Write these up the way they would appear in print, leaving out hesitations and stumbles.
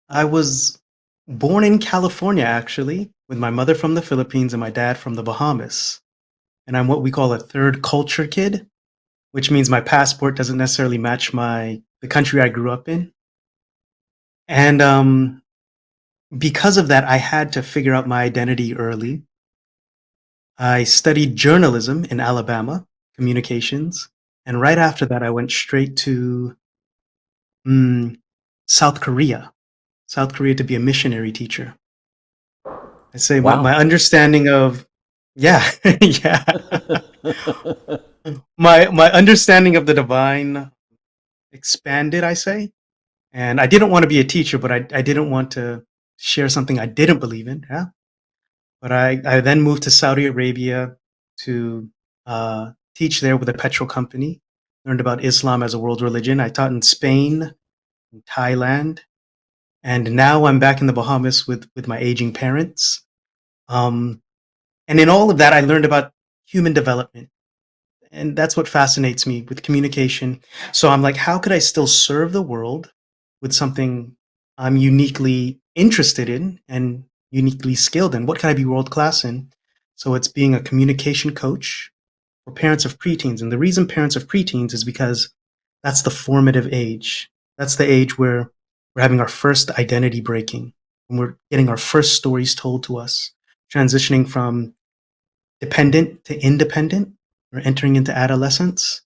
I was born in California, actually, with my mother from the Philippines and my dad from the Bahamas. And I'm what we call a third culture kid, which means my passport doesn't necessarily match the country I grew up in. And because of that, I had to figure out my identity early. I studied journalism in Alabama, communications, and right after that, I went straight to mm, South Korea, South Korea to be a missionary teacher. I say my Wow. understanding of yeah, yeah. My understanding of the divine expanded, I say. And I didn't want to be a teacher, but I didn't want to share something I didn't believe in. Yeah. But I then moved to Saudi Arabia to teach there with a petrol company. Learned about Islam as a world religion. I taught in Spain, in Thailand, and now I'm back in the Bahamas with my aging parents. Um, and in all of that, I learned about human development, and that's what fascinates me with communication. So I'm like, how could I still serve the world with something I'm uniquely interested in and uniquely skilled in? What can I be world class in? So it's being a communication coach for parents of preteens. And the reason parents of preteens is because that's the formative age. That's the age where we're having our first identity breaking, and we're getting our first stories told to us, transitioning from dependent to independent. We're entering into adolescence.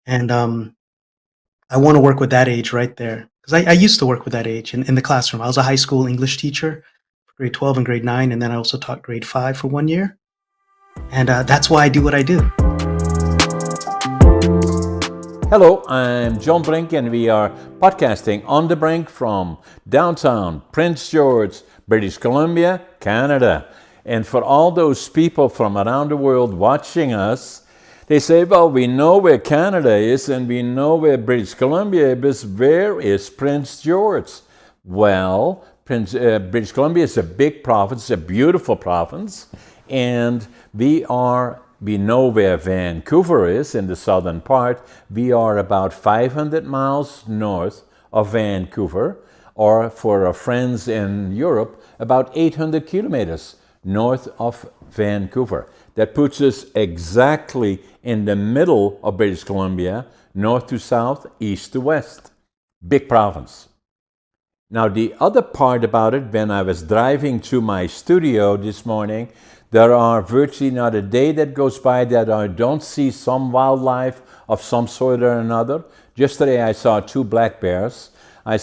And I want to work with that age right there. Because I used to work with that age in the classroom. I was a high school English teacher for grade 12 and grade 9. And then I also taught grade 5 for 1 year. And that's why I do what I do. Hello, I'm John Brink, and we are podcasting on the Brink from downtown Prince George, British Columbia, Canada. And for all those people from around the world watching us, they say, well, we know where Canada is and we know where British Columbia is, but where is Prince George? Well, British Columbia is a big province, a beautiful province, and we know where Vancouver is in the southern part. We are about 500 miles north of Vancouver, or for our friends in Europe, about 800 kilometers north of Vancouver. That puts us exactly in the middle of British Columbia, north to south, east to west. Big province. Now, the other part about it, when I was driving to my studio this morning, there are virtually not a day that goes by that I don't see some wildlife of some sort or another. Yesterday I saw 2 black bears. I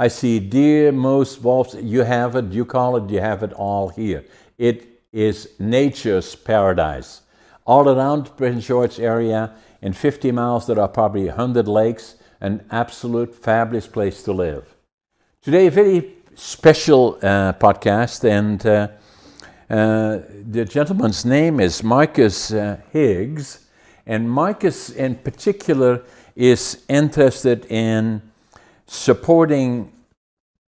see deer, moose, wolves. You have it, you call it, you have it all here. It is nature's paradise. All around Prince George area, in 50 miles, there are probably 100 lakes, an absolute fabulous place to live. Today, a very special podcast, and the gentleman's name is Marcus Higgs, and Marcus in particular is interested in supporting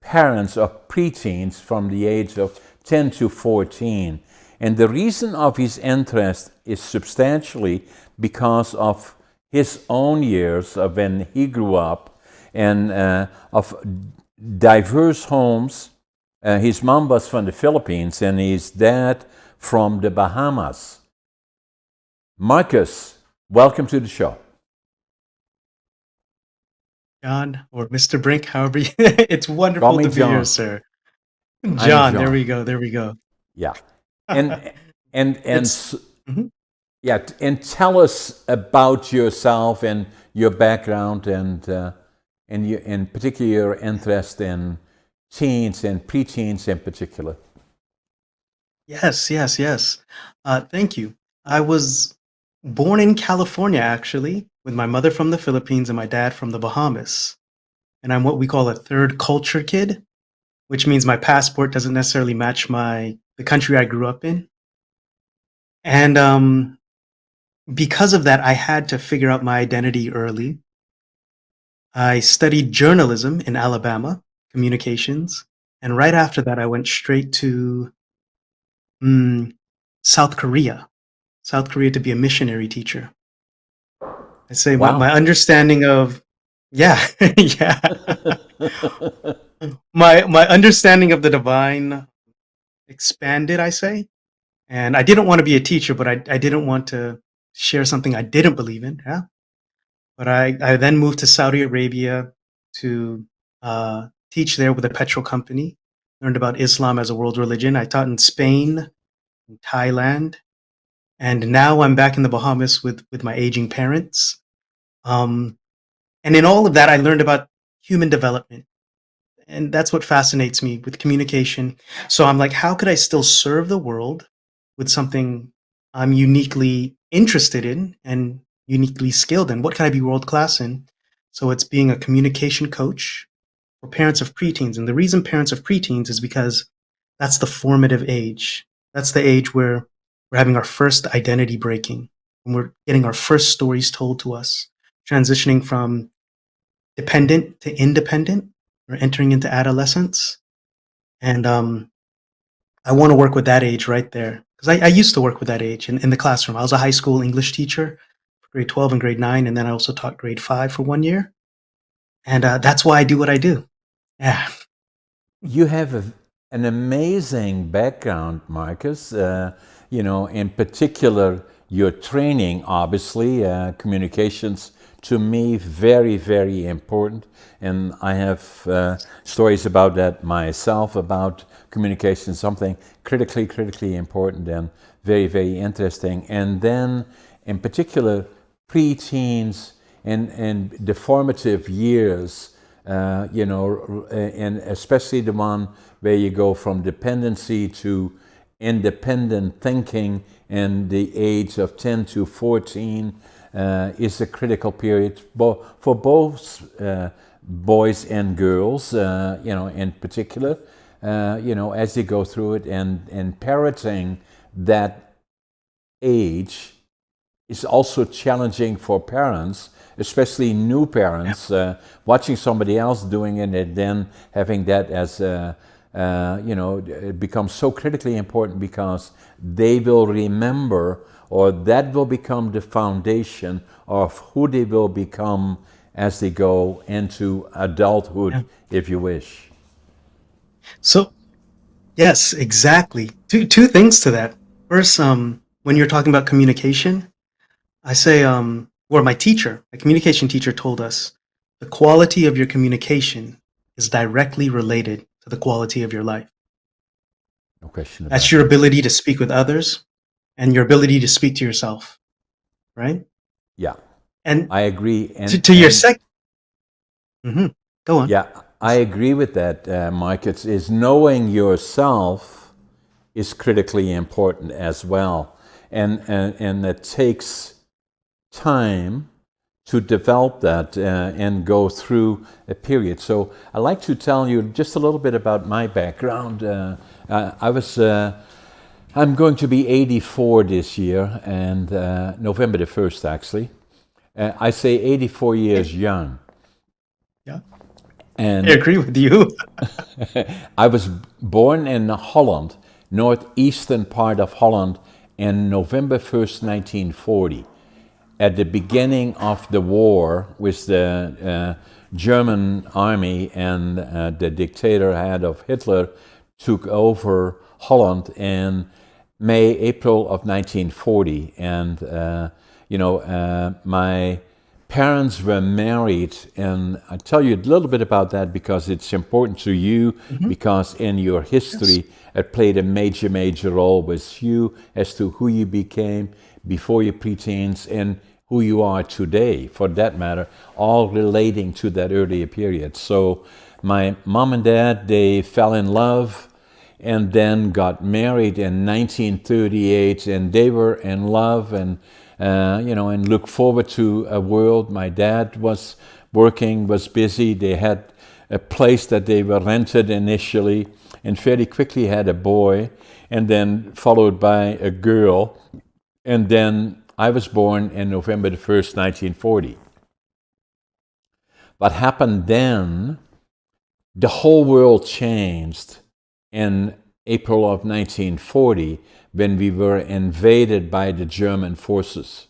parents of preteens from the age of 10 to 14. And the reason of his interest is substantially because of his own years of when he grew up and of diverse homes. His mom was from the Philippines and his dad from the Bahamas. Marcus, welcome to the show. John or Mr. Brink, however, it's Call wonderful me to be here, John. sir. I'm John, there John. we go. There we go. Yeah. And and and it's mhm. yeah, and tell us about yourself and your background and your, in particular your interest in teens and preteens in particular. Yes, yes, yes. Thank you. I was born in California, actually, with my mother from the Philippines and my dad from the Bahamas. And I'm what we call a third culture kid, which means my passport doesn't necessarily match the country I grew up in. And because of that, I had to figure out my identity early. I studied journalism in Alabama, communications, and right after that, I went straight to mm, South Korea, South Korea to be a missionary teacher. I say my Wow. understanding of yeah, yeah. My understanding of the divine expanded, I say. And I didn't want to be a teacher, but I didn't want to share something I didn't believe in. Yeah. But I then moved to Saudi Arabia to teach there with a petrol company. Learned about Islam as a world religion. I taught in Spain, in Thailand, and now I'm back in the Bahamas with my aging parents. Um, and in all of that, I learned about human development, and that's what fascinates me with communication. So I'm like, how could I still serve the world with something I'm uniquely interested in and uniquely skilled in? What can I be world class in? So it's being a communication coach for parents of preteens. And the reason parents of preteens is because that's the formative age. That's the age where we're having our first identity breaking, when we're getting our first stories told to us, transitioning from dependent to independent. We're entering into adolescence. And I want to work with that age right there. Because I used to work with that age in the classroom. I was a high school English teacher for grade 12 and grade 9. And then I also taught grade 5 for 1 year. And that's why I do what I do. Yeah. You have an amazing background, Marcus. In particular, your training, obviously, communications, to me, very, very important. And I have stories about that myself, about communication, something critically important and very, very interesting. And then, in particular, preteens and the formative years, and especially the one where you go from dependency to independent thinking, and the age of 10 to 14 is a critical period for both boys and girls, in particular, as you go through it, and parenting that age is also challenging for parents, especially new parents, watching somebody else doing it and then having that as it becomes so critically important because they will remember, or that will become the foundation of who they will become as they go into adulthood, Yeah. if you wish. So, yes, exactly. Two things to that. First, when you're talking about communication, I say, or my communication teacher told us, the quality of your communication is directly related to the quality of your life. No question That's about your that. ability to speak with others and your ability to speak to yourself, right? Yeah, And I agree. to your second, hmm go on. Yeah, I agree with that, Mike. It's knowing yourself is critically important as well, and it takes time to develop that and go through a period. So I'd like to tell you just a little bit about my background. I'm going to be 84 this year, and November the 1st, actually. I say 84 years young. Yeah, I And agree with you. I was born in Holland, northeastern part of Holland, on November 1st, 1940. At the beginning of the war with the German army, and the dictator Adolf Hitler took over Holland in April of 1940. And, my parents were married, and I'll tell you a little bit about that because it's important to you, Mhm. because in your Yes. history it played a major role with you as to who you became before your preteens and who you are today, for that matter, all relating to that earlier period. So my mom and dad, they fell in love and then got married in 1938, and they were in love, and and look forward to a world. My dad was working, was busy. They had a place that they were rented initially, and fairly quickly had a boy, and then followed by a girl, and then I was born in November the 1st, 1940. What happened then, the whole world changed in April of 1940 when we were invaded by the German forces.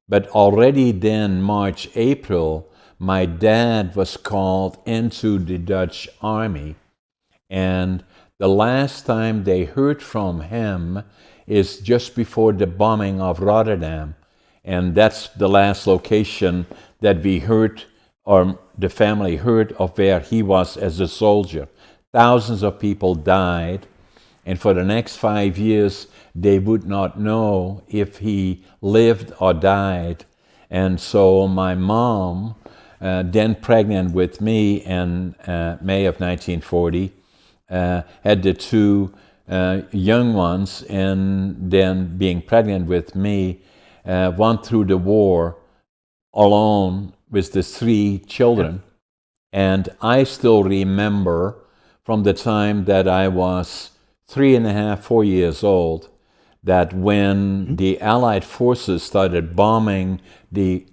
But already then, March, April, my dad was called into the Dutch army, and the last time they heard from him is just before the bombing of Rotterdam. And that's the last location that we heard, or the family heard of where he was as a soldier. Thousands of people died, and for the next 5 years, they would not know if he lived or died. And so my mom, then pregnant with me in May of 1940, had the two young ones, and then being pregnant with me, went through the war alone with the three children. And I still remember from the time that I was 3.5, 4 years old, that when the Allied forces started bombing the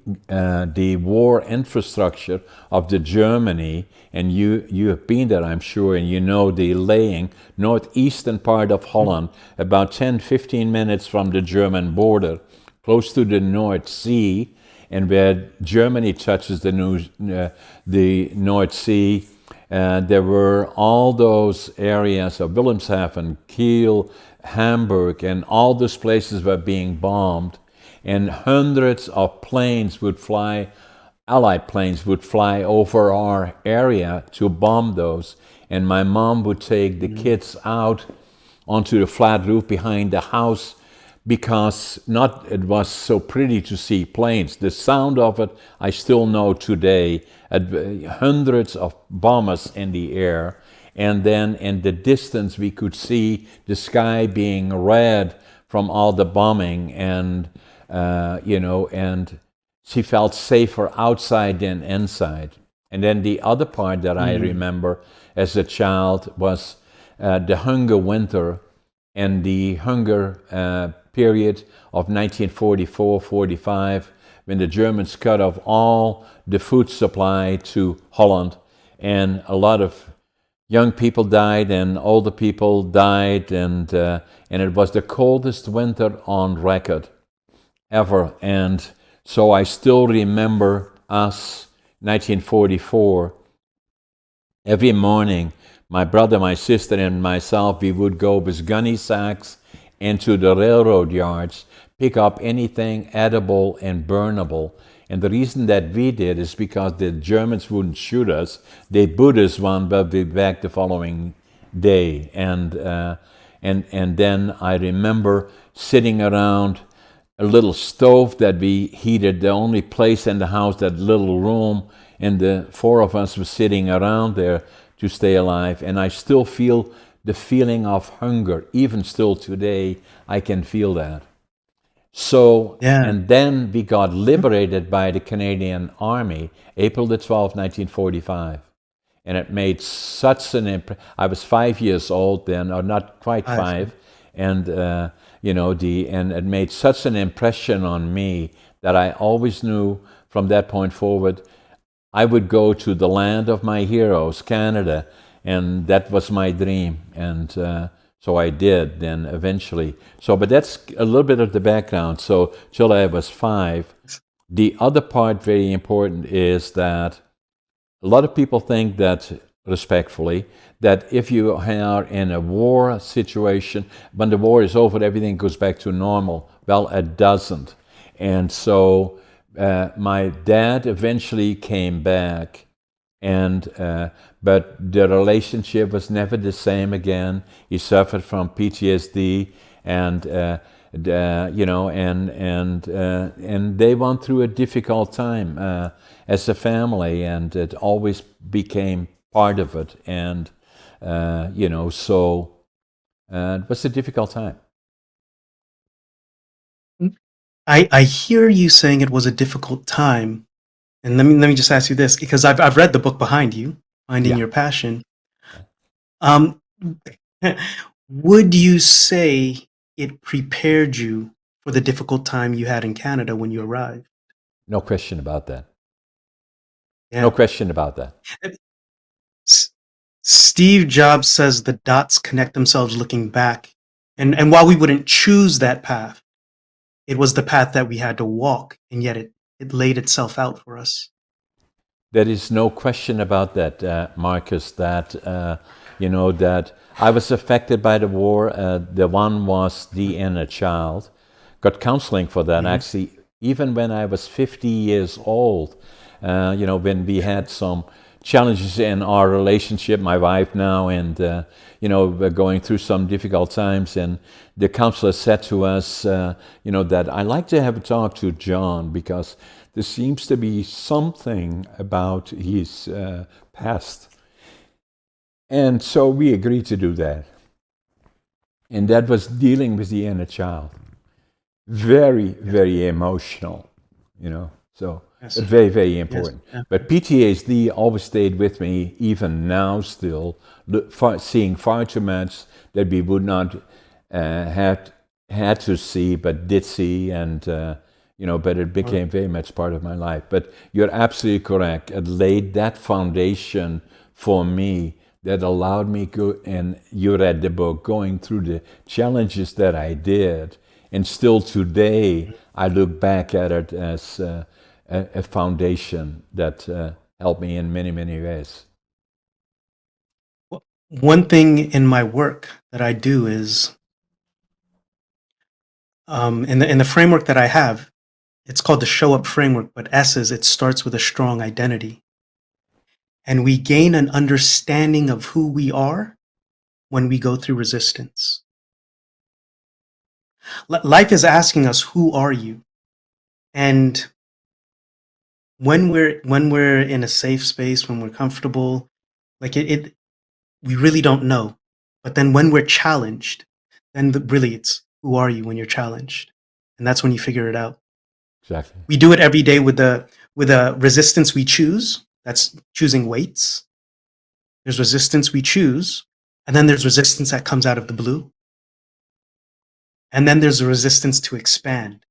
war infrastructure of the Germany, and you have been there, I'm sure, and you know the laying northeastern part of Holland, about 10, 15 minutes from the German border, close to the North Sea, and where Germany touches the North Sea. There were all those areas of Wilhelmshaven, Kiel, Hamburg, and all those places were being bombed, and hundreds of planes would fly, Allied planes would fly over our area to bomb those, and my mom would take the kids out onto the flat roof behind the house, because not it was so pretty to see planes. The sound of it, I still know today, hundreds of bombers in the air, and then in the distance we could see the sky being red from all the bombing, and and she felt safer outside than inside. And then the other part that I remember as a child was the hunger winter and the hunger period of 1944-45, when the Germans cut off all the food supply to Holland, and a lot of young people died and older people died, and it was the coldest winter on record ever. And so I still remember us, 1944, every morning, my brother, my sister, and myself, we would go with gunny sacks into the railroad yards, pick up anything edible and burnable. And the reason that we did is because the Germans wouldn't shoot us. They put us one, but we'd be back the following day. And then I remember sitting around a little stove that we heated, the only place in the house, that little room, and the four of us were sitting around there to stay alive. And I still feel the feeling of hunger. Even still today, I can feel that. So, and then we got liberated by the Canadian Army, April the 12th, 1945. And it made such an impression. I was 5 years old then, or not quite five. And, and it made such an impression on me that I always knew from that point forward, I would go to the land of my heroes, Canada, and that was my dream. And so I did then eventually. So, but that's a little bit of the background. So till I was 5. The other part, very important, is that a lot of people think that, respectfully, that if you are in a war situation, when the war is over, everything goes back to normal. Well, it doesn't. And so my dad eventually came back, and but the relationship was never the same again. He suffered from PTSD, and and they went through a difficult time as a family, and it always became part of it. And so it was a difficult time. I hear you saying it was a difficult time, and let me just ask you this, because I've read the book behind you, Finding Your Passion. Would you say it prepared you for the difficult time you had in Canada when you arrived? No question about that. Yeah. No question about that. Steve Jobs says the dots connect themselves looking back. And while we wouldn't choose that path, it was the path that we had to walk, and yet it laid itself out for us. There is no question about that, Marcus, that, that I was affected by the war. The one was the inner child. Got counseling for that, Mhm. actually, even when I was 50 years old, when we had some challenges in our relationship, my wife now, and, we're going through some difficult times. And the counselor said to us, that I like to have a talk to John because there seems to be something about his past. And so we agreed to do that. And that was dealing with the inner child. Very, Yes. very emotional, so Yes. but very, very Yes. important. Yeah. But PTSD always stayed with me, even now still, seeing far too much that we would not had to see, but did see, and but it Or- became very much part of my life. But you're absolutely correct. It laid that foundation for me that allowed me go, and you read the book, going through the challenges that I did. And still today, I look back at it as a foundation that helped me in many, many ways. One thing in my work that I do is in the framework that I have, it's called the show up framework, but S is it starts with a strong identity. And we gain an understanding of who we are when we go through resistance. Life is asking us, who are you? And when we're in a safe space, when we're comfortable, like we really don't know. But then when we're challenged, then really it's who are you when you're challenged? And that's when you figure it out. Exactly. We do it every day with the resistance we choose. That's choosing weights. There's resistance we choose, and then there's resistance that comes out of the blue. And then there's a resistance to expand.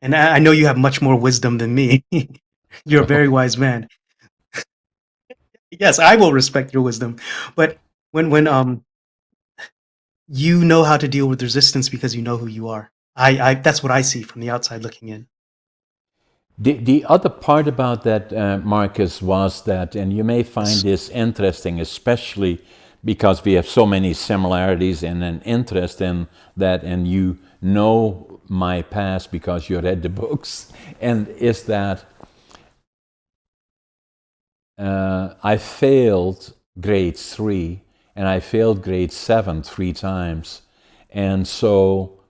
And I know you have much more wisdom than me. You're a very wise man. Yes, I will respect your wisdom. But when you know how to deal with resistance because you know who you are. I that's what I see from the outside looking in. The other part about that, Marcus, was that, and you may find Yes. this interesting, especially because we have so many similarities and an interest in that, and you know my past because you read the books, and is that I failed grade 3 and I failed grade 7 3 times. And so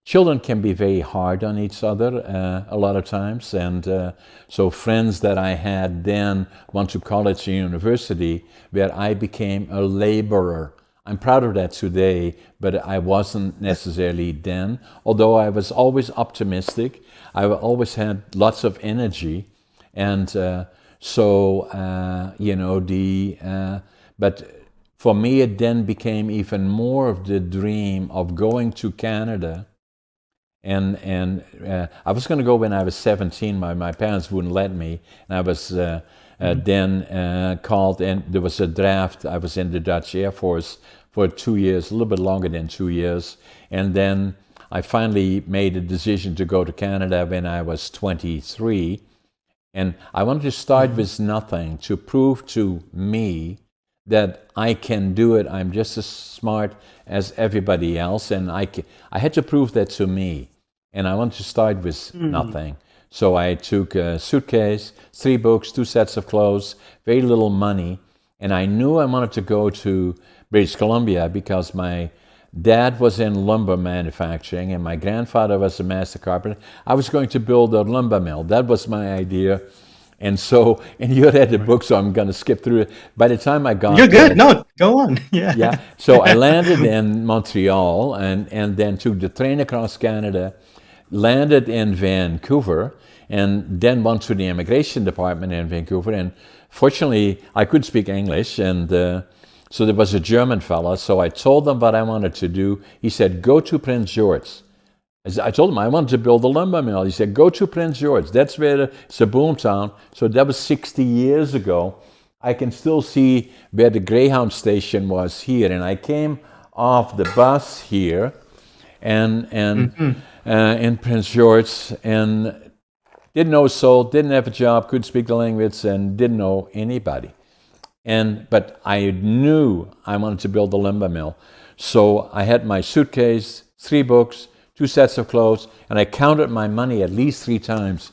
children can be very hard on each other a lot of times. And so friends that I had then went to college and university where I became a laborer. I'm proud of that today, but I wasn't necessarily then. Although I was always optimistic, I always had lots of energy. And but for me, it then became even more of the dream of going to Canada. And I was going to go when I was 17. My parents wouldn't let me. And I was Mhm. then called, and there was a draft. I was in the Dutch Air Force for 2 years, a little bit longer than 2 years. And then I finally made a decision to go to Canada when I was 23. And I wanted to start Mhm. with nothing to prove to me that I can do it. I'm just as smart as everybody else. And I had to prove that to me. And I wanted to start with Mm. nothing. So I took a suitcase, 3 books, 2 sets of clothes, very little money. And I knew I wanted to go to British Columbia because my dad was in lumber manufacturing and my grandfather was a master carpenter. I was going to build a lumber mill. That was my idea. And so, and you read the Right. book, so I'm going to skip through it. By the time I You're got good. there, No, go on. Yeah. yeah, so I landed in Montreal and then took the train across Canada, landed in Vancouver, and then went to the immigration department in Vancouver. And fortunately, I could speak English, and so there was a German fella. So I told him what I wanted to do. He said, "Go to Prince George." I told him I wanted to build a lumber mill. He said, "Go to Prince George. That's where it's a boom town." So that was 60 years ago. I can still see where the Greyhound station was here. And I came off the bus here and Mhm. in Prince George, and Didn't know a soul, didn't have a job, couldn't speak the language, and didn't know anybody. But I knew I wanted to build a lumber mill. So I had my suitcase, 3 books, 2 sets of clothes, and I counted my money at least 3 times.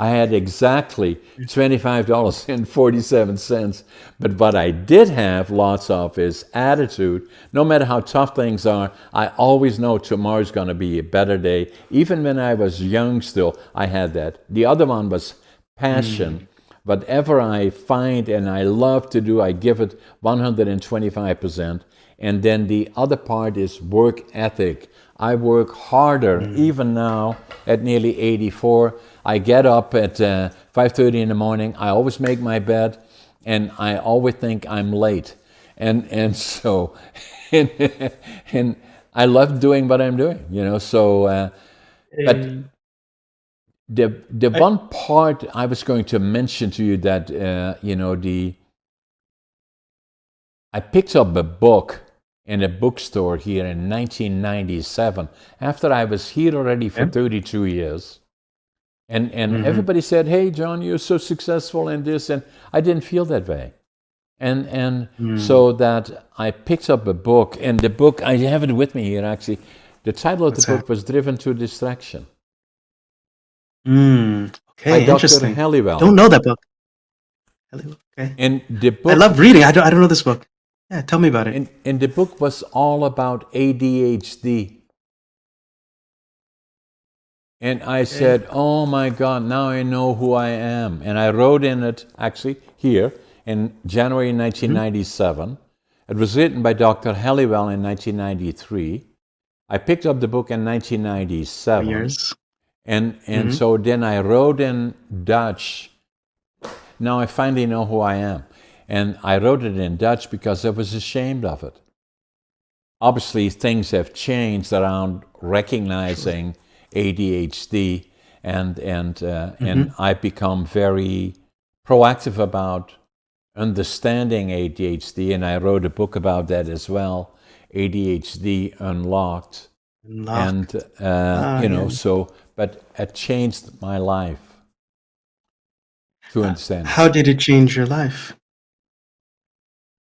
I had exactly $25.47. But what I did have lots of is attitude. No matter how tough things are, I always know tomorrow's going to be a better day. Even when I was young still, I had that. The other one was passion. Whatever I find and I love to do, I give it 125%. And then the other part is work ethic. I work harder, even now at nearly 84. I get up at 5:30 in the morning. I always make my bed, and I always think I'm late. And so, and I love doing what I'm doing, you know. So, but Eh, the I, one part I was going to mention to you that I picked up a book in a bookstore here in 1997 after I was here already for okay. 32 years. And Mm-hmm. everybody said, "Hey, John, you're so successful in this," and I didn't feel that way. And so that I picked up a book, and the book I have it with me here actually. The title of the What's that? book was "Driven to Distraction" by Okay, Dr. interesting. I Halliwell. don't know that book. Okay. And the I book love reading. I don't know this book. Yeah, tell me about it. and the book was all about ADHD. And I Okay. said, "Oh my God, now I know who I am." And I wrote in it, actually, here in January Mm-hmm. 1997. It was written by Dr. Halliwell in 1993. I picked up the book in 1997. Years. And Mm-hmm. so then I wrote in Dutch. Now I finally know who I am. And I wrote it in Dutch because I was ashamed of it. Obviously, things have changed around Sure. recognizing ADHD, and Mm-hmm. I've become very proactive about understanding ADHD, and I wrote a book about that as well, ADHD Unlocked, and Locked. Ah, yeah. so. But it changed my life to understand it How did it change your life?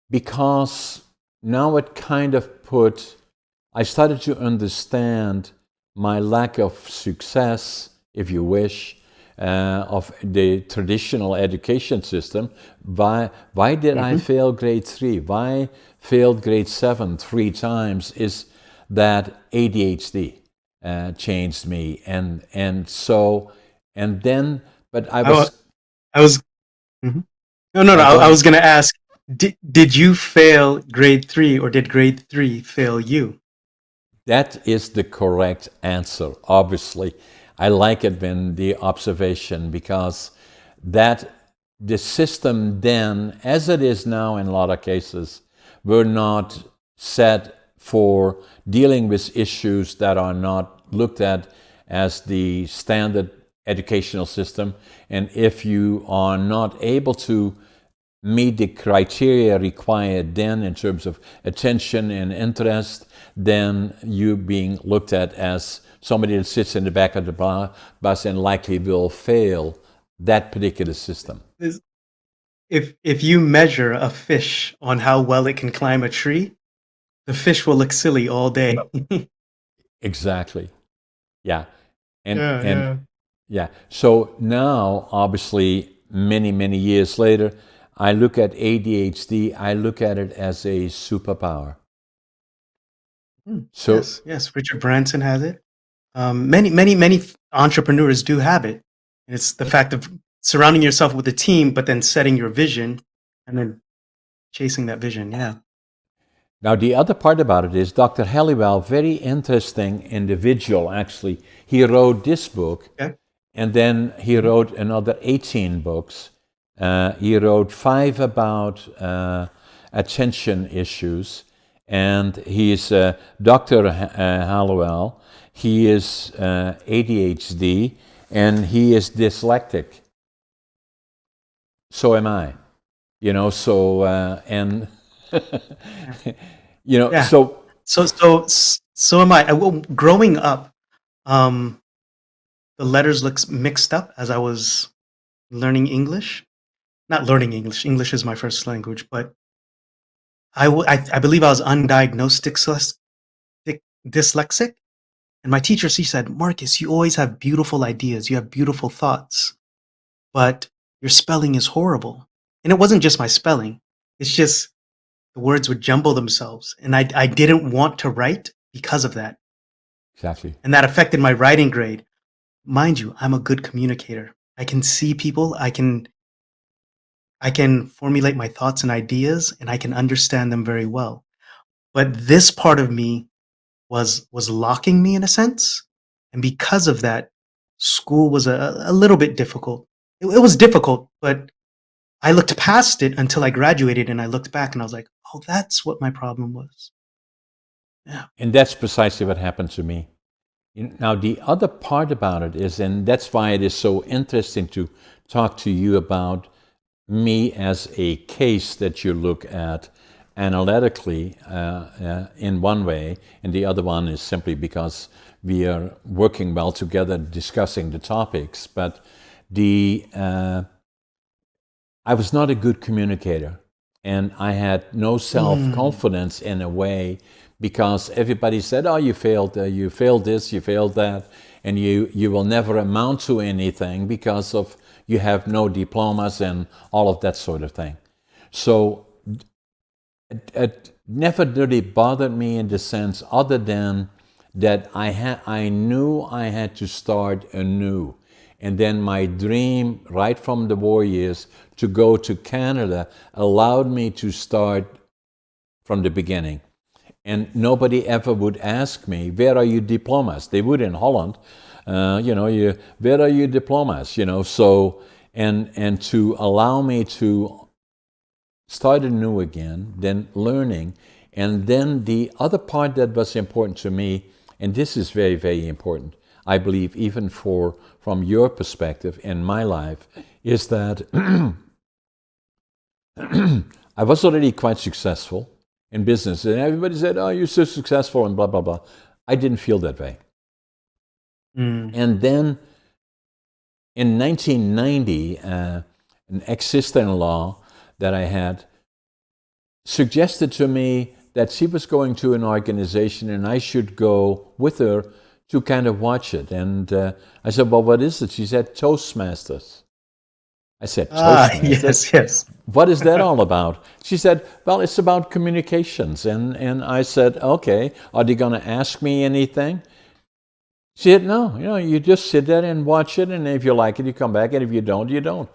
because now it kind of put I started to understand my lack of success, if you wish, of the traditional education system. Why did I Mm-hmm. fail grade 3? Why failed grade 7 3 times? Is that ADHD changed me, and then, but I I, wa- was I was. Mhm. No. go I ahead. was gonna ask. Did you fail grade 3 or did grade 3 fail you? That is the correct answer. Obviously, I like it when the observation because that the system then, as it is now in a lot of cases, were not set for dealing with issues that are not looked at as the standard educational system. And if you are not able to meet the criteria required then in terms of attention and interest, then you being looked at as somebody that sits in the back of the bus and likely will fail that particular system. Is- if you measure a fish on how well it can climb a tree, the fish will look silly all day. Exactly. Yeah. Yeah, And yeah. yeah. So now, obviously, many years later, I look at ADHD, I look at it as a superpower. So Yes, yes. Richard Branson has it. Many entrepreneurs do have it. And it's the fact of surrounding yourself with a team, but then setting your vision and then chasing that vision. Yeah. now, the other part about it is Dr. Halliwell, very interesting individual, actually. He wrote this book, Okay. and then he Mhm. wrote another 18 books. He wrote 5 about attention issues, and he's Dr. Halliwell. He is ADHD, and he is dyslexic. So am I. And Yeah. so So am I. Well, growing up, um, the letters looked mixed up as I was learning English. Not learning English. English is my first language, but I believe I was undiagnosed dyslexic. And my teacher, she said, Marcus, you always have beautiful ideas. You have beautiful thoughts, but your spelling is horrible. And it wasn't just my spelling. It's just the words would jumble themselves. And I didn't want to write because of that. Exactly. And that affected my writing grade. Mind you, I'm a good communicator. I can see people. I can formulate my thoughts and ideas, and I can understand them very well. But this part of me was locking me in a sense, and because of that, school was a little bit difficult. It was difficult, but I looked past it until I graduated, and I looked back, and I was like, "Oh, that's what my problem was." Yeah. And that's precisely what happened to me. Now, the other part about it is, and that's why it is so interesting to talk to you about me as a case that you look at analytically in one way, and the other one is simply because we are working well together discussing the topics. But I was not a good communicator, and I had no self-confidence in a way because everybody said, "Oh, you failed this, you failed that, and you will never amount to anything because of you have no diplomas and all of that sort of thing." So it never really bothered me in the sense other than that I knew I had to start anew. And then my dream right from the war years to go to Canada allowed me to start from the beginning. And nobody ever would ask me, "Where are your diplomas?" They would in Holland, "Where are your diplomas?" So, and to allow me to start anew again, then learning. And then the other part that was important to me, and this is very, very important, I believe, even from your perspective in my life, is that I was already quite successful in business. And everybody said, "Oh, you're so successful," and blah, blah, blah. I didn't feel that way. And then in 1990, an ex-sister-in-law that I had suggested to me that she was going to an organization and I should go with her to kind of watch it. And I said, "Well, what is it?" She said, "Toastmasters." I said, "Toastmasters? Yes, yes. What is that all about?" She said, "Well, it's about communications." And I said, "Okay, are they going to ask me anything?" She said, "No, you just sit there and watch it, and if you like it, you come back, and if you don't, you don't."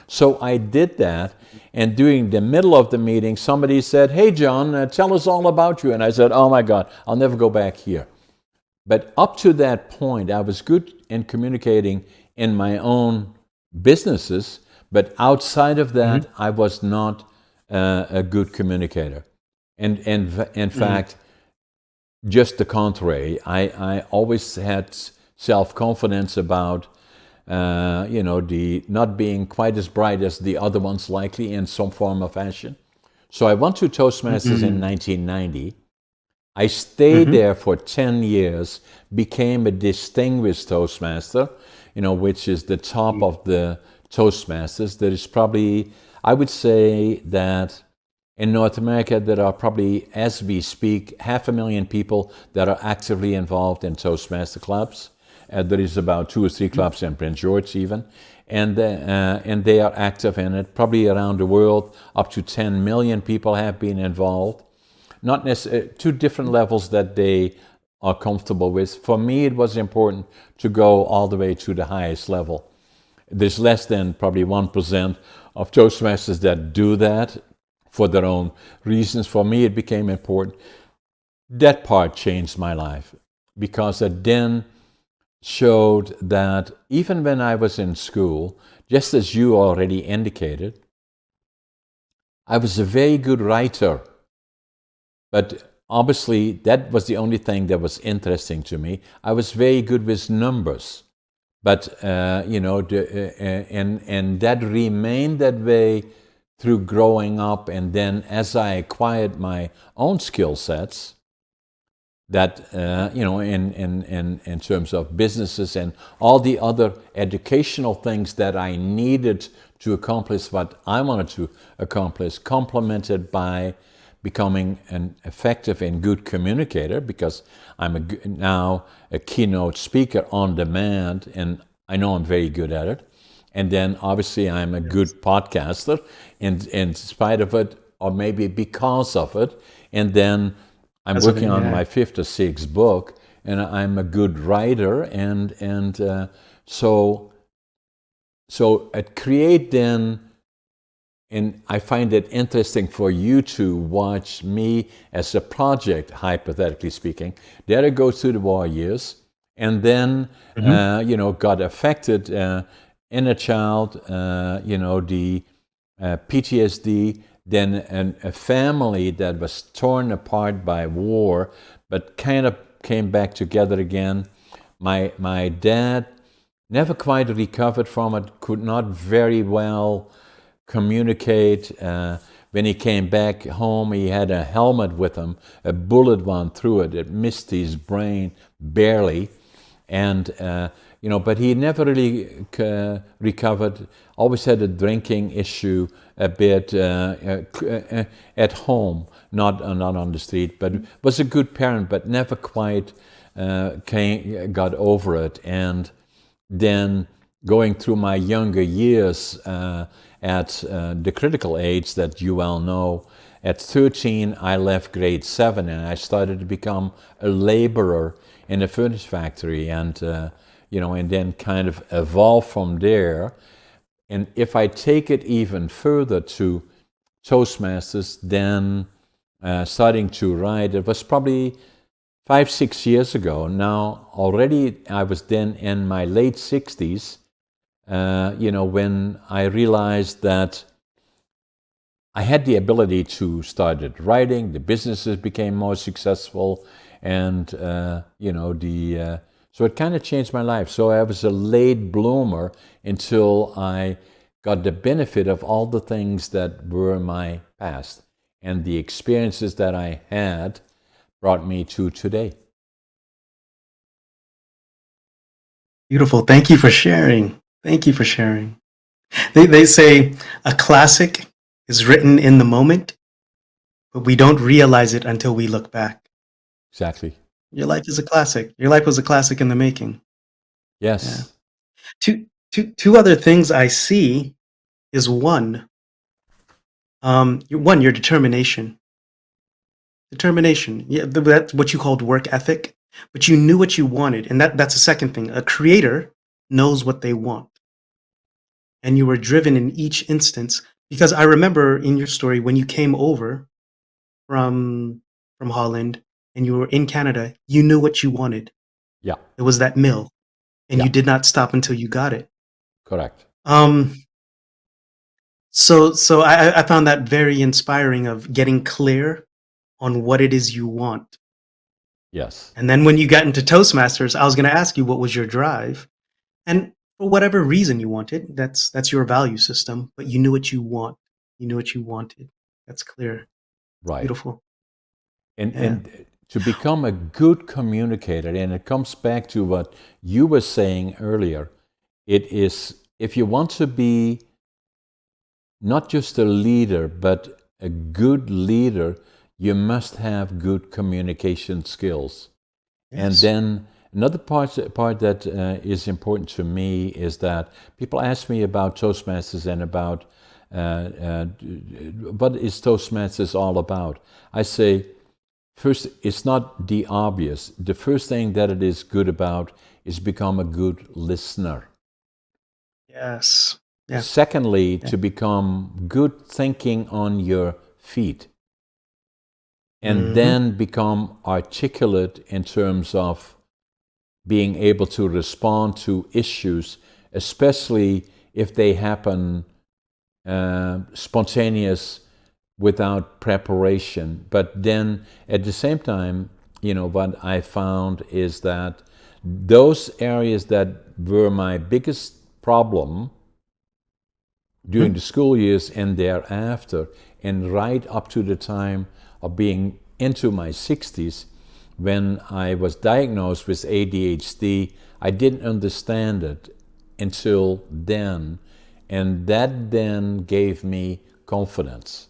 So I did that, and during the middle of the meeting, somebody said, "Hey, John, tell us all about you." And I said, "Oh my God, I'll never go back here." But up to that point, I was good in communicating in my own businesses, but outside of that, I was not a good communicator. And in fact, just the contrary. I always had self-confidence about, the not being quite as bright as the other ones, likely in some form or fashion. So I went to Toastmasters in 1990. I stayed there for 10 years, became a distinguished Toastmaster, which is the top of the Toastmasters. There is probably, I would say that in North America, there are probably, as we speak, 500,000 people that are actively involved in Toastmaster clubs. There is about 2 or 3 clubs in Prince George even, and they are active in it. Probably around the world, up to 10 million people have been involved. Not necessarily, 2 different levels that they are comfortable with. For me, it was important to go all the way to the highest level. There's less than probably 1% of Toastmasters that do that for their own reasons. For me, it became important. That part changed my life because it then showed that even when I was in school, just as you already indicated, I was a very good writer. But obviously, that was the only thing that was interesting to me. I was very good with numbers. But, and that remained that way through growing up. And then as I acquired my own skill sets, that in terms of businesses and all the other educational things that I needed to accomplish what I wanted to accomplish, complemented by becoming an effective and good communicator, because I'm now a keynote speaker on demand, and I know I'm very good at it. And then obviously I'm a good podcaster in spite of it, or maybe because of it. And then I'm That's what working on yeah. my fifth or sixth book, and I'm a good writer, and so at Create then, and I find it interesting for you to watch me as a project, hypothetically speaking. There I go through the war years, and then Mhm. got affected in a child, the PTSD, then a family that was torn apart by war, but kind of came back together again. My dad never quite recovered from it, could not very well communicate. When he came back home, he had a helmet with him. A bullet went through it. It missed his brain barely. And, but he never really recovered. Always had a drinking issue a bit at home, not on the street, but was a good parent, but never quite got over it. And then going through my younger years at the critical age that you well know, at 13 I left grade 7 and I started to become a laborer in a furnace factory, and and then kind of evolve from there. And if I take it even further to Toastmasters, then starting to write, it was probably 5-6 years ago. Now already I was then in my late 60s, when I realized that I had the ability to start writing, the businesses became more successful, and so it kind of changed my life. So I was a late bloomer until I got the benefit of all the things that were my past, and the experiences that I had brought me to today. Beautiful. Thank you for sharing. Thank you for sharing. They say a classic is written in the moment, but we don't realize it until we look back. Exactly. Your life is a classic. Your life was a classic in the making. Yeah. Yes. Two other things I see is one, your determination. Determination. Yeah, that's what you called work ethic, but you knew what you wanted, and that's the second thing. A creator knows what they want, and you were driven in each instance. Because I remember in your story when you came over from Holland and you were in Canada, you knew what you wanted. Yeah. It was that mill, and Yeah. you did not stop until you got it. Correct. Um, so I found that very inspiring of getting clear on what it is you want. Yes. And then when you got into Toastmasters, I was going to ask you what was your drive, and for whatever reason you wanted, that's your value system. But you knew what you want. You knew what you wanted. That's clear. It's Right. beautiful. Yeah. And to become a good communicator, and it comes back to what you were saying earlier, it is, if you want to be not just a leader, but a good leader, you must have good communication skills. And Yes. then another part that is important to me is that people ask me about Toastmasters and about what is Toastmasters all about. I say, first, it's not the obvious. The first thing that it is good about is become a good listener. Yes. Yeah. Secondly, Yeah. to become good thinking on your feet. And Hmm. then become articulate in terms of being able to respond to issues, especially if they happen spontaneous without preparation. But then at the same time, what I found is that those areas that were my biggest problem during the school years and thereafter, and right up to the time of being into my 60s, when I was diagnosed with ADHD, I didn't understand it until then. And that then gave me confidence.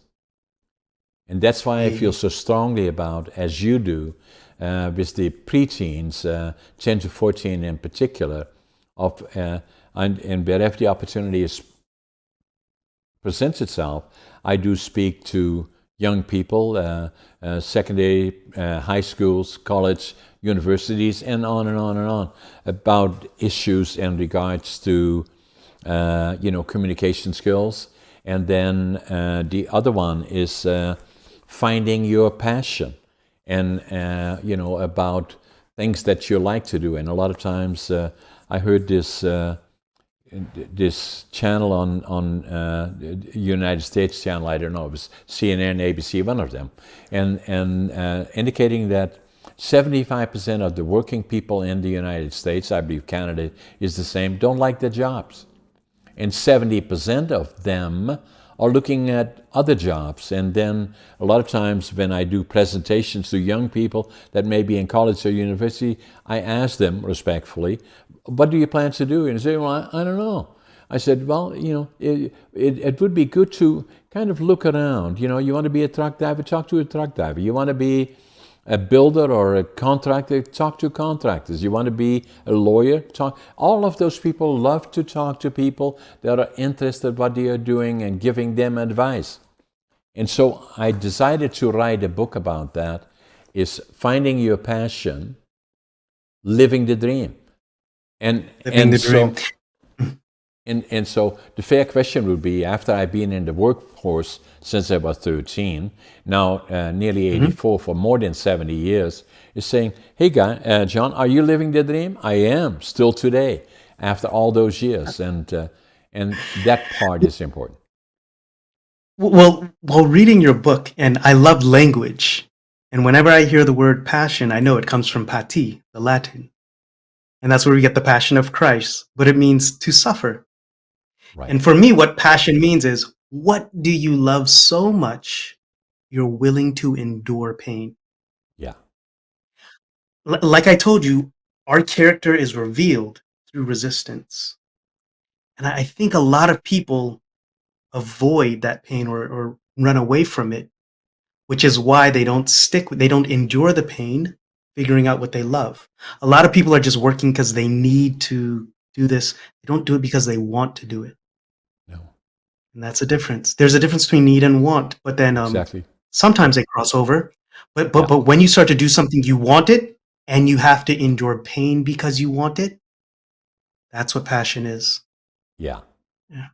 And that's why I feel I, so strongly about, as you do, with the preteens, 10 to 14 in particular, and wherever the opportunity presents itself, I do speak to young people, secondary, high schools, college, universities, and on and on and on, about issues in regards to communication skills. And then the other one is finding your passion, and about things that you like to do. And a lot of times, I heard this channel on United States channel. I don't know, it was CNN, ABC, one of them, and indicating that 75% of the working people in the United States, I believe Canada is the same, don't like their jobs. And 70% of them are looking at other jobs. And then a lot of times when I do presentations to young people that may be in college or university, I ask them respectfully, what do you plan to do? And they say, well, I don't know. I said, well, it would be good to kind of look around. You want to be a truck driver, talk to a truck driver. You want to be a builder or a contractor, talk to contractors. You want to be a lawyer, talk. All of those people love to talk to people that are interested in what they are doing and giving them advice. And so I decided to write a book about that, is finding your passion, living the dream. And living the so dream. and so the fair question would be, after I've been in the workforce since I was 13, now nearly 84, for more than 70 years, is saying, hey, John, are you living the dream? I am, still today, after all those years. And that part is important. Well, while reading your book, and I love language, and whenever I hear the word passion, I know it comes from pati, the Latin. And that's where we get the passion of Christ, but it means to suffer. Right. And for me, what passion means is, what do you love so much you're willing to endure pain? Yeah. Like I told you, our character is revealed through resistance. And I think a lot of people avoid that pain, or run away from it, which is why they don't endure the pain, figuring out what they love. A lot of people are just working because they need to do this. They don't do it because they want to do it. No. And that's a difference. There's a difference between need and want, but then Exactly. sometimes they cross over. But Yeah. when you start to do something you want it, and you have to endure pain because you want it, that's what passion is. Yeah. Yeah.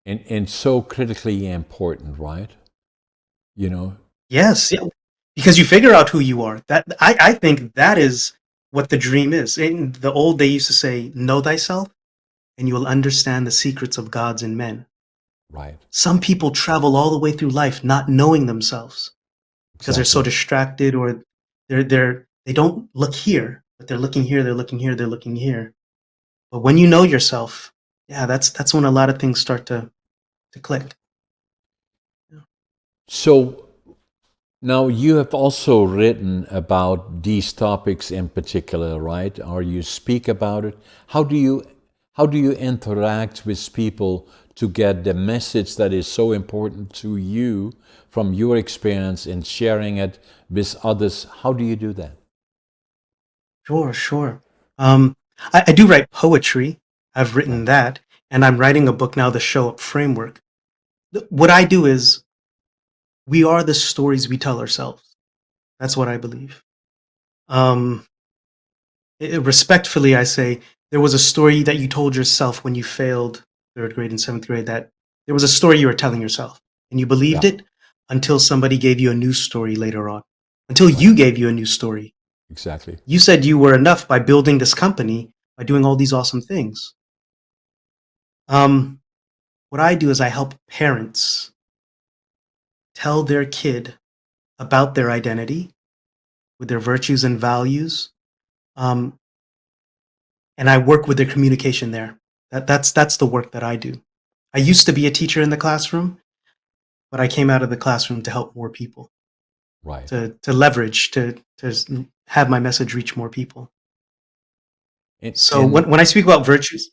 And so critically important, right? You know. Yes, yeah. Because you figure out who you are. That I think that is what the dream is. In the old, they used to say, "Know thyself, and you will understand the secrets of gods and men." Right. Some people travel all the way through life not knowing themselves because they're so Exactly. distracted, or they don't look here, but they're looking here, they're looking here, they're looking here. But when you know yourself, yeah, that's when a lot of things start to click. Yeah. So now you have also written about these topics in particular, right? Or you speak about it. How do you interact with people to get the message that is so important to you from your experience and sharing it with others? How do you do that? Sure, sure. Um, I do write poetry. I've written Right. that, and I'm writing a book now, the Show Up Framework. What I do is, we are the stories we tell ourselves. That's what I believe. Um, Respectfully, I say, there was a story that you told yourself when you failed third grade and seventh grade, that there was a story you were telling yourself, and you believed Yeah. it until somebody gave you a new story later on, until Right. you gave you a new story. Exactly. You said you were enough by building this company, by doing all these awesome things. Um, what I do is I help parents tell their kid about their identity with their virtues and values, um, and I work with their communication there. That's the work that I do. I used to be a teacher in the classroom, but I came out of the classroom to help more people, Right. to leverage, to have my message reach more people. So And when I speak about virtues,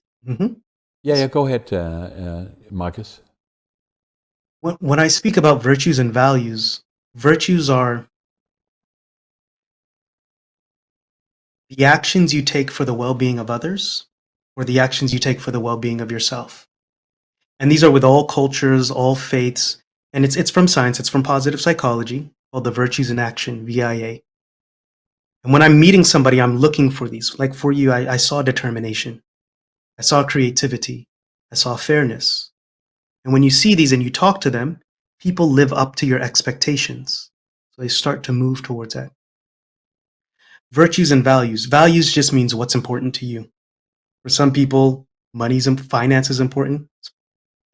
yeah, go ahead, Marcus. when I speak about virtues and values, virtues are the actions you take for the well-being of others, or the actions you take for the well-being of yourself. And these are with all cultures, all faiths, and it's from science. It's from positive psychology, called the virtues in action (VIA). And when I'm meeting somebody, I'm looking for these. Like for you, I saw determination, I saw creativity, I saw fairness. And when you see these and you talk to them, people live up to your expectations. So they start to move towards that. Virtues and values. Values just means what's important to you. For some people, money's and finance is important.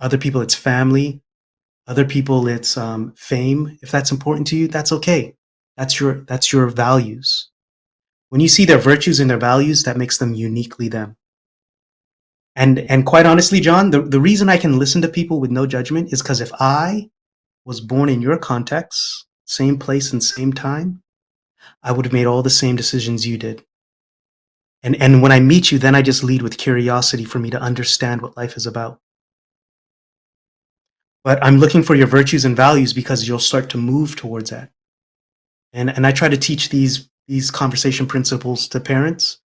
Other people, it's family. Other people, it's fame. If that's important to you, that's okay. That's your values. When you see their virtues and their values, that makes them uniquely them. And quite honestly, John, the reason I can listen to people with no judgment is because if I was born in your context, same place and same time, I would have made all the same decisions you did. And when I meet you, then I just lead with curiosity for me to understand what life is about. But I'm looking for your virtues and values because you'll start to move towards that. And I try to teach these conversation principles to parents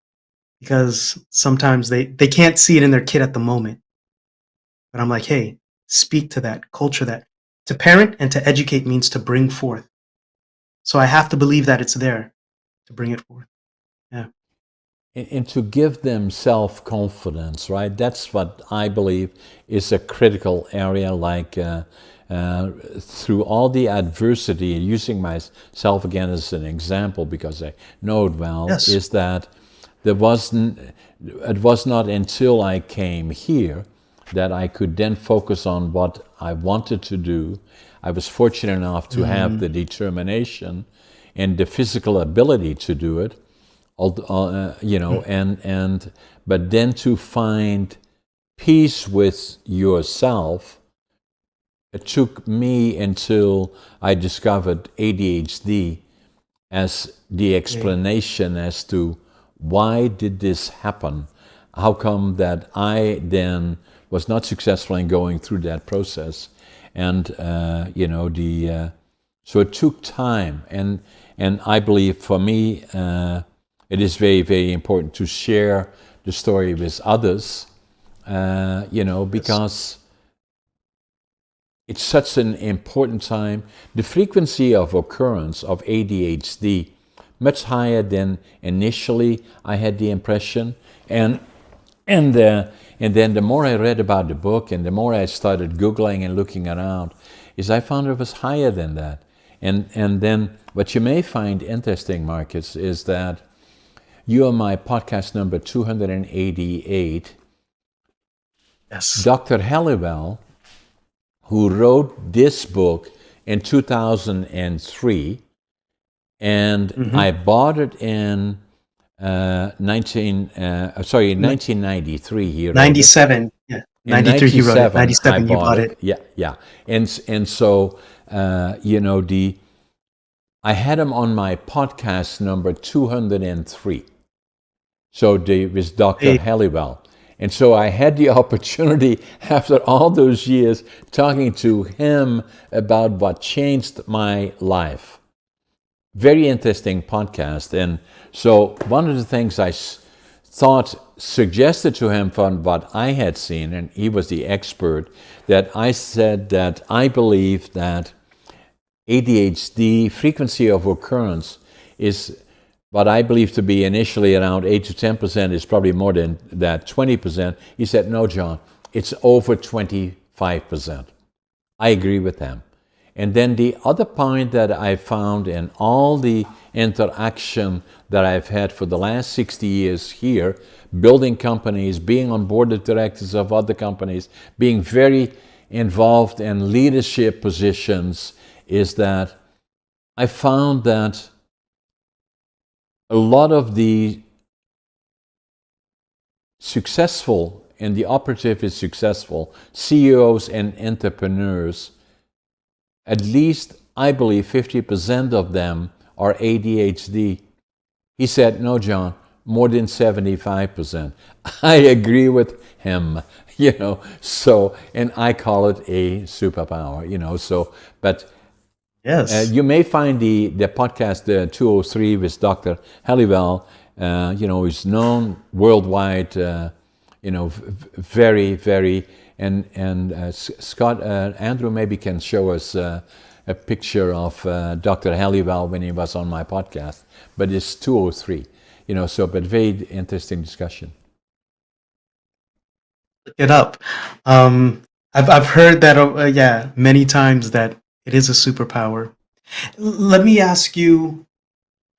because sometimes they can't see it in their kid at the moment. But I'm like, hey, speak to that, culture that. To parent and to educate means to bring forth. So I have to believe that it's there to bring it forth. Yeah. And to give them self-confidence, right? That's what I believe is a critical area, like through all the adversity, using myself again as an example because I know it well, Yes. is that it was not until I came here that I could then focus on what I wanted to do. I was fortunate enough to have the determination and the physical ability to do it. But then to find peace with yourself, it took me until I discovered ADHD as the explanation as to why did this happen? How come that I then was not successful in going through that process? And so it took time, and I believe for me it is very, very important to share the story with others, because it's such an important time. The frequency of occurrence of ADHD much higher than initially I had the impression, and then the more I read about the book and the more I started Googling and looking around, is I found it was higher than that. And then what you may find interesting, Marcus, is that you are my podcast number 288. Yes. Dr. Halliwell, who wrote this book in 2003, and I bought it in 1993. He wrote 97. Yeah. it. In 93 he wrote it. 97, I 97 you bought bought it. it. Yeah. And so, I had him on my podcast number 203. So with Dr. Hey, Halliwell. And so I had the opportunity after all those years talking to him about what changed my life. Very interesting podcast. And so one of the things I suggested to him from what I had seen, and he was the expert, that I said that I believe that ADHD frequency of occurrence is what I believe to be initially around 8 to 10%, is probably more than that, 20%. He said, no, John, it's over 25%. I agree with him. And then the other point that I found in all the interaction that I've had for the last 60 years here, building companies, being on board of directors of other companies, being very involved in leadership positions, is that I found that a lot of the successful, and the operative is successful, CEOs and entrepreneurs, at least I believe 50% of them are ADHD. He said, no, John, more than 75%. I agree with him, so, and I call it a superpower, so, but Yes. you may find the podcast 203 with Dr. Halliwell, who's known worldwide, very, very, and Scott, Andrew maybe can show us a picture of Dr. Halliwell when he was on my podcast, but it's 203, but very interesting discussion. Look it up. I've heard that, yeah, many times that it is a superpower. Let me ask you,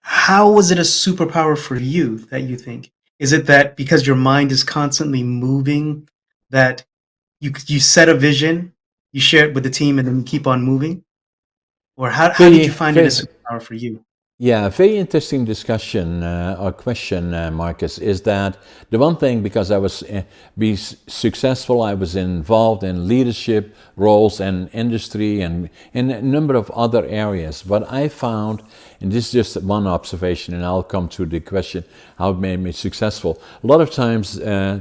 how was it a superpower for you that you think? Is it that because your mind is constantly moving, that you set a vision, you share it with the team, and then you keep on moving? Or how did Very, you find it a very, superpower for you? Yeah, very interesting discussion or question, Marcus, is that the one thing, because I was be successful, I was involved in leadership roles and industry and in a number of other areas. What I found, and this is just one observation, and I'll come to the question, how it made me successful. A lot of times,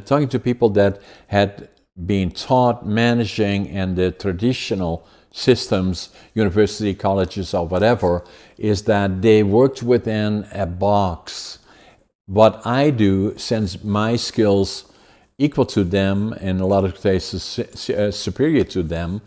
talking to people that had been taught managing and the traditional systems, university, colleges, or whatever, is that they worked within a box. What I do, since my skills equal to them, in a lot of cases superior to them,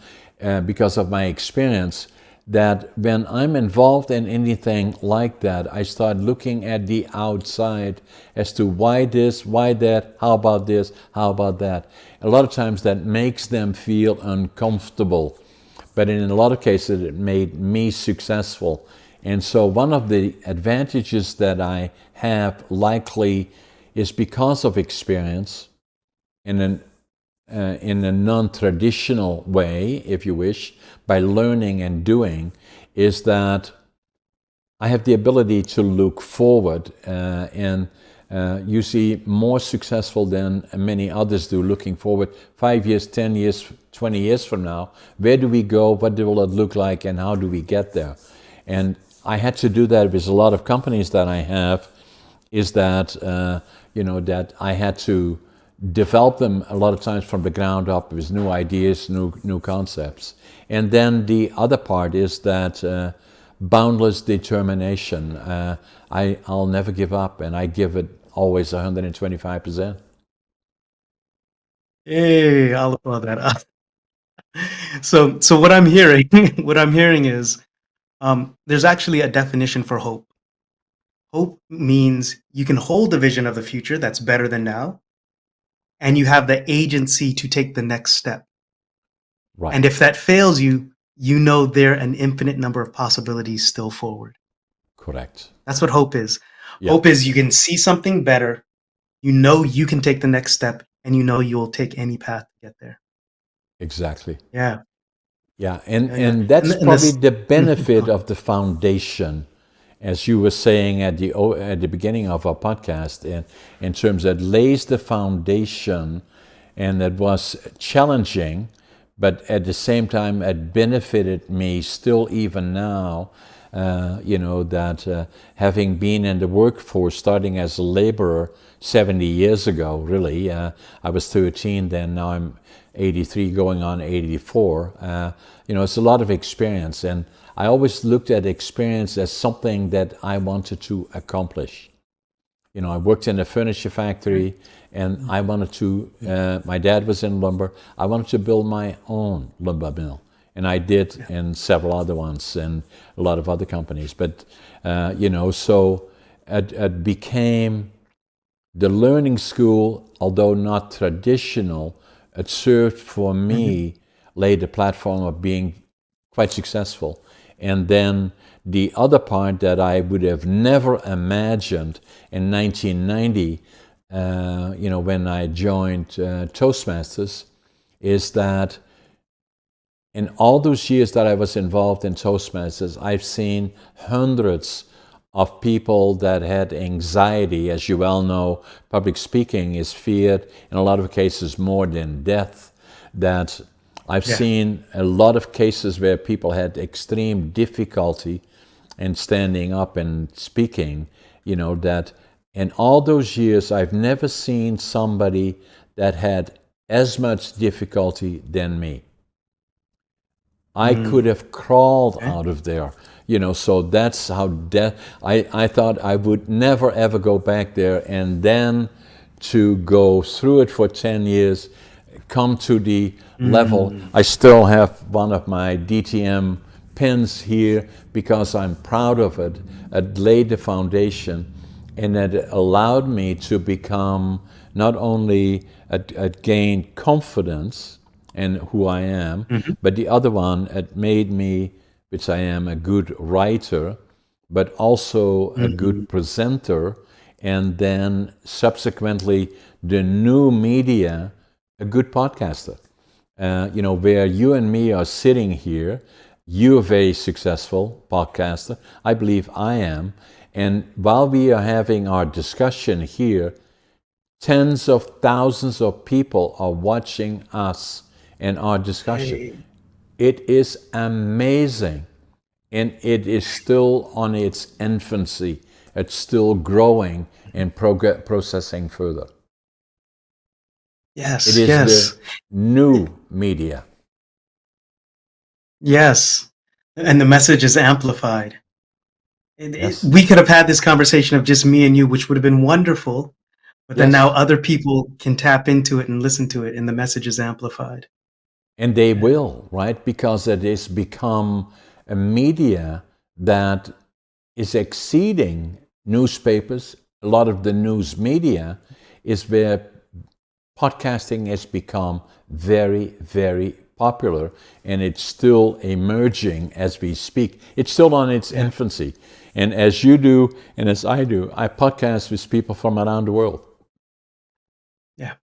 because of my experience, that when I'm involved in anything like that, I start looking at the outside as to why this, why that, how about this, how about that. A lot of times that makes them feel uncomfortable. But in a lot of cases, it made me successful. And so one of the advantages that I have likely is because of experience in a non-traditional way, if you wish, by learning and doing, is that I have the ability to look forward and usually more successful than many others do, looking forward 5 years, 10 years, 20 years from now. Where do we go? What will it look like? And how do we get there? And I had to do that with a lot of companies that I have, is that, that I had to develop them a lot of times from the ground up with new ideas, new concepts. And then the other part is that boundless determination. I'll never give up, and I give it always 125%. Hey, I'll applaud that. So what I'm hearing, what I'm hearing is there's actually a definition for hope. Hope means you can hold a vision of the future that's better than now, and you have the agency to take the next step. And Right. if that fails you, you know there are an infinite number of possibilities still forward. Correct. That's what hope is. Yeah, Hope is you can see something better, you know you can take the next step, and you know you'll take any path to get there. exactly. Yeah, Yeah, and, yeah, yeah. and that's And probably this, the benefit of the foundation, as you were saying at the beginning of our podcast, in terms that lays the foundation, and that was challenging, but at the same time it benefited me still even now. That having been in the workforce, starting as a laborer 70 years ago, really, I was 13 then, now I'm 83 going on 84. It's a lot of experience, and I always looked at experience as something that I wanted to accomplish. I worked in a furniture factory, and I wanted to, my dad was in lumber, I wanted to build my own lumber mill. And I did in several other ones and a lot of other companies. But, so it became the learning school, although not traditional, it served for me, laid the platform of being quite successful. And then the other part that I would have never imagined in 1990, when I joined Toastmasters, is that in all those years that I was involved in Toastmasters, I've seen hundreds of people that had anxiety. As you well know, public speaking is feared in a lot of cases more than death. That I've yeah, seen a lot of cases where people had extreme difficulty in standing up and speaking. that in all those years, I've never seen somebody that had as much difficulty than me. I could Mm. have crawled Okay. out of there, so that's how I thought I would never ever go back there. And then to go through it for 10 years, come to the level, Mm. I still have one of my DTM pins here because I'm proud of it. It laid the foundation, and it allowed me to become not only gain confidence in who I am, Mhm. but the other one, it made me, which I am, a good writer, but also a Mhm. good presenter, and then subsequently the new media, a good podcaster. Where you and me are sitting here, you're a very successful podcaster. I believe I am. And while we are having our discussion here, tens of thousands of people are watching us and our discussion. Hey. It is amazing. And it is still on its infancy. It's still growing and processing further. It Yes. is the Yes. new media. Yes. And the message is amplified. Yes. We could have had this conversation of just me and you, which would have been wonderful. But then now Yes. other people can tap into it and listen to it, and the message is amplified. And they Yeah. will, right? Because it has become a media that is exceeding newspapers. A lot of the news media is where podcasting has become very, very popular, and it's still emerging as we speak. It's still on its Yeah. infancy. And as you do, and as I do, I podcast with people from around the world. Yeah.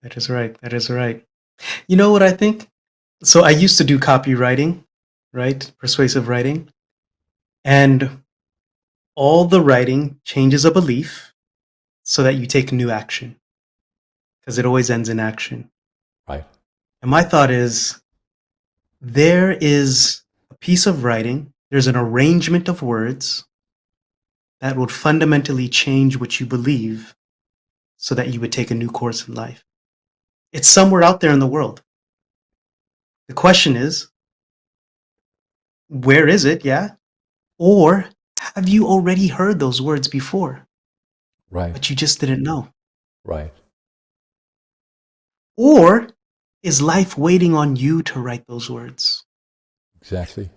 That is right. That is right. You know what I think? So I used to do copywriting, right? Persuasive writing. And all the writing changes a belief so that you take new action because it always ends in action. Right, And my thought is there is a piece of writing, there's an arrangement of words that would fundamentally change what you believe so that you would take a new course in life. It's somewhere out there in the world. The question is, where is it? Yeah. Or have you already heard those words before, right, but you just didn't know? right. Or is life waiting on you to write those words? Exactly,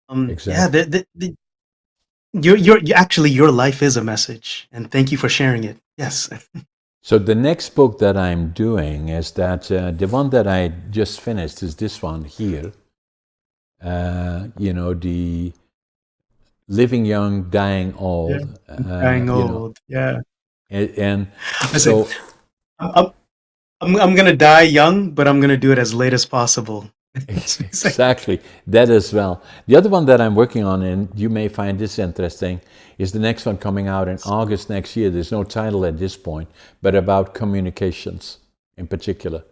Yeah, exactly. actually, your life is a message, and thank you for sharing it. Yes. So the next book that I'm doing is that the one that I just finished is this one here. The living young, dying Yeah. old. Dying old. Yeah. And I say, so I'm, I'm gonna die young, but I'm gonna do it as late as possible. It's like, exactly that as well. The other one that I'm working on, and you may find this interesting, is the next one coming out in August next year. There's no title at this point, but about communications in particular,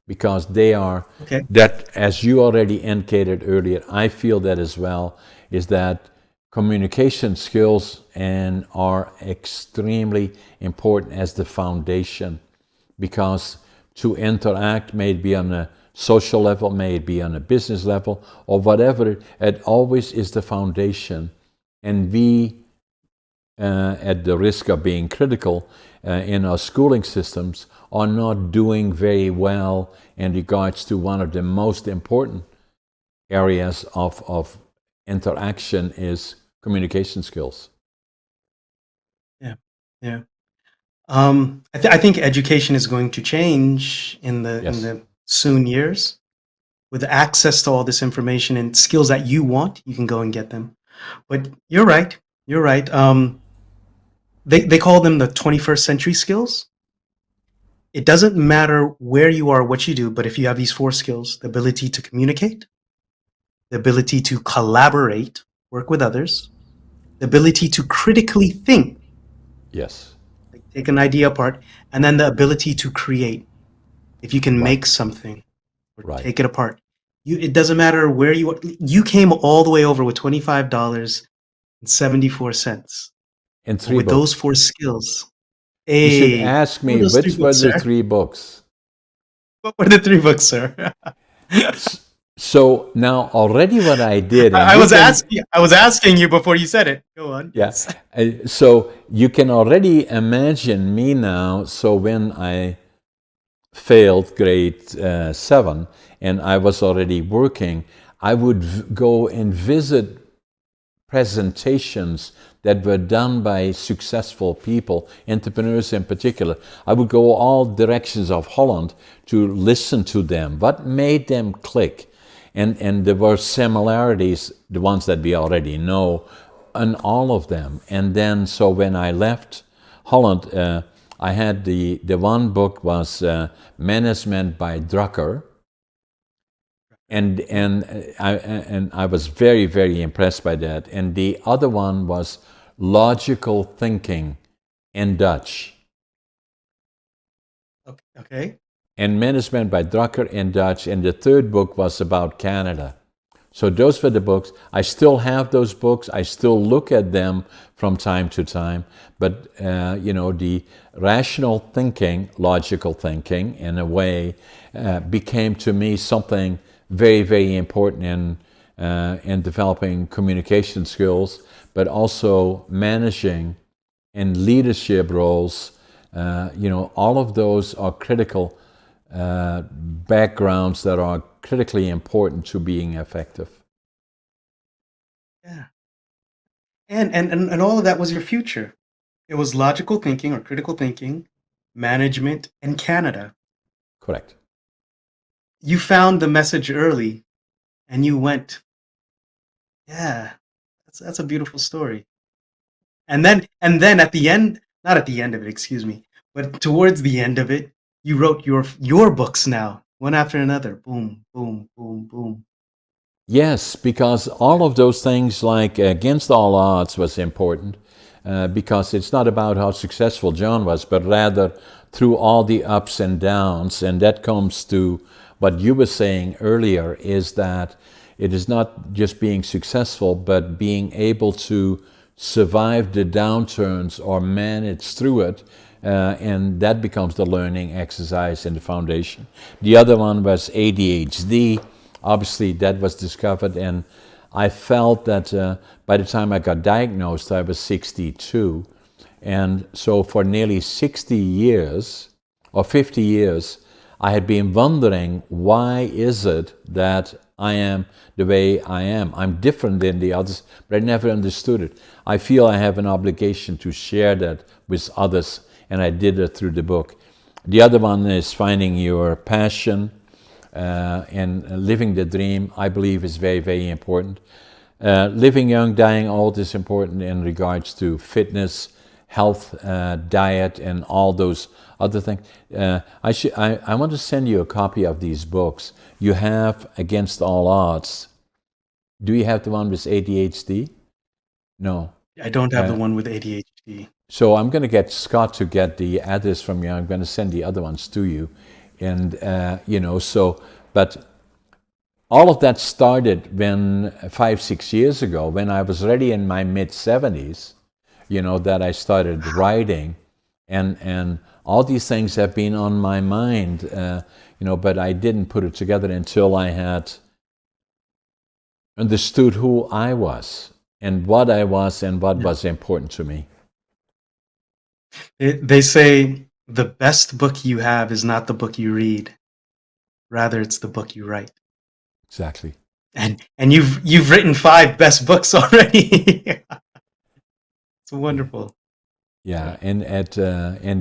because they are okay. that, as you already indicated earlier, I feel that as well, is that communication skills and are extremely important as the foundation, because to interact, may it be on a social level, may it be on a business level, or whatever, it always is the foundation. And we, at the risk of being critical in our schooling systems, are not doing very well in regards to one of the most important areas of interaction is communication skills. Yeah. Yeah. I think education is going to change in Yes, the soon years with access to all this information and skills that you want. You can go and get them. But you're right. You're right. They call them the 21st century skills. It doesn't matter where you are, what you do, but if you have these four skills, the ability to communicate, the ability to collaborate, work with others, the ability to critically think, yes, like take an idea apart, and then the ability to create. If you can right, make something or right. take it apart, it doesn't matter where you are. You came all the way over with $25.74. In But three with those books. four skills, You should hey, ask what were me those three which were books, the sir? three books. What were the three books, sir? So now already what I did, and I you was can, asking. I was asking you before you said it. Go on. yeah. Yes. So you can already imagine me now. So when I failed grade 7 and I was already working, I would go and visit presentations that were done by successful people, entrepreneurs in particular. I would go all directions of Holland to listen to them. What made them click? And there were similarities, the ones that we already know, in all of them. And then, so when I left Holland, I had the one book was Management by Drucker, and I was very, very impressed by that. And the other one was Logical Thinking in Dutch, Okay. and Management by Drucker in Dutch. And the third book was about Canada. So those were the books. I still have those books. I still look at them from time to time. But the rational thinking, logical thinking, in a way, became to me something very, very important in developing communication skills, but also managing and leadership roles. All of those are critical backgrounds that are critically important to being effective. Yeah. And all of that was your future. It was logical thinking or critical thinking, management, and Canada. Correct. You found the message early, and you went. Yeah, that's a beautiful story. And then at the end, not at the end of it, excuse me, but towards the end of it, you wrote your books now, one after another. Boom, boom, boom, boom. Yes, because all of those things, like Against All Odds, was important because it's not about how successful John was, but rather through all the ups and downs. And that comes to what you were saying earlier, is that it is not just being successful, but being able to survive the downturns or manage through it. And that becomes the learning exercise and the foundation. The other one was ADHD. Obviously, that was discovered, and I felt that by the time I got diagnosed, I was 62. And so for nearly 60 years, or 50 years, I had been wondering, why is it that I am the way I am? I'm different than the others, but I never understood it. I feel I have an obligation to share that with others, and I did it through the book. The other one is Finding Your Passion. And living the dream, I believe, is very, very important. Living young, dying old is important in regards to fitness, health, diet, and all those other things. I want to send you a copy of these books. You have Against All Odds. Do you have the one with ADHD? No. I don't have the one with ADHD. So I'm going to get Scott to get the address from you. I'm going to send the other ones to you. And, but all of that started when 5-6 years ago, when I was already in my mid-70s, that I started writing. And all these things have been on my mind, but I didn't put it together until I had understood who I was and what I was and what was important to me. They say the best book you have is not the book you read, rather it's the book you write. Exactly. And you've written 5 best books already. It's wonderful. Yeah, and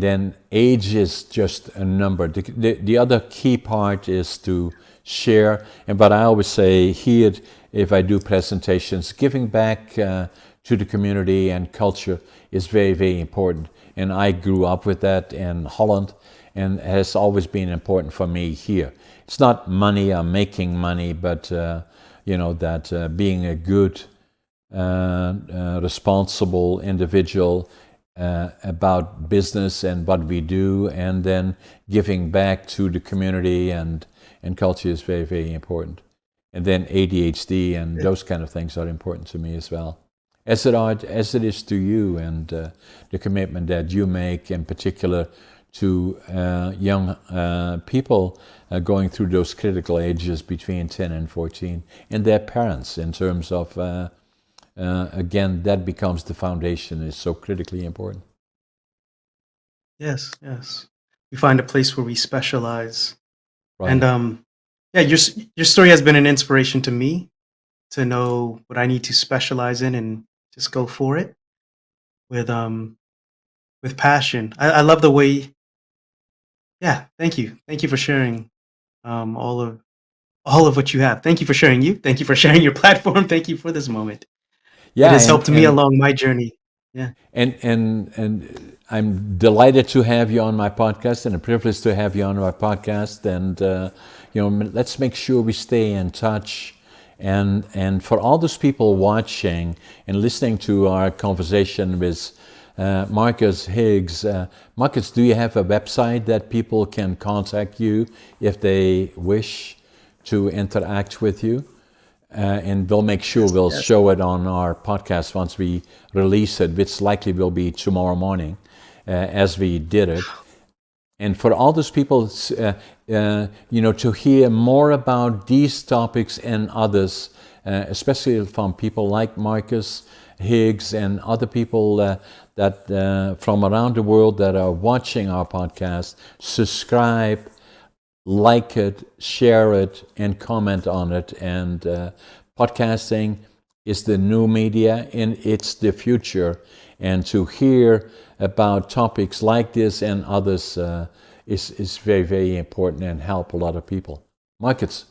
then age is just a number. The other key part is to share. And but I always say here, if I do presentations, giving back to the community and culture is very, very important. And I grew up with that in Holland, and it has always been important for me here. It's not money or making money, but being a good, responsible individual about business and what we do, and then giving back to the community and culture is very, very important. And then ADHD and those kind of things are important to me as well, as it is to you, and the commitment that you make, in particular to young people going through those critical ages between 10 and 14, and their parents, in terms of, again, that becomes the foundation, is so critically important. Yes, yes. We find a place where we specialize. Right. And yeah, your story has been an inspiration to me to know what I need to specialize in and just go for it with passion. I love the way. Yeah, thank you. Thank you for sharing um, all of all of what you have. Thank you for sharing you. Thank you for sharing your platform. Thank you for this moment. It Yeah, has helped me along my journey. Yeah. and I'm delighted to have you on my podcast, and a privilege to have you on my podcast. And let's make sure we stay in touch. And for all those people watching and listening to our conversation with Marcus Higgs, Marcus, do you have a website that people can contact you if they wish to interact with you? And we'll make sure we'll Yes. show it on our podcast once we release it, which likely will be tomorrow morning, as we did it. And for all those people, to hear more about these topics and others, especially from people like Marcus Higgs and other people that from around the world that are watching our podcast, subscribe, like it, share it, and comment on it. And podcasting is the new media, and it's the future. And to hear about topics like this and others is very, very important and help a lot of people. Marcus,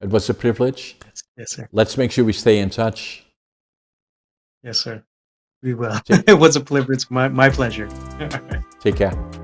it was a privilege. Yes, sir. Let's make sure we stay in touch. Yes, sir. We will. It was a privilege. My pleasure. Take care.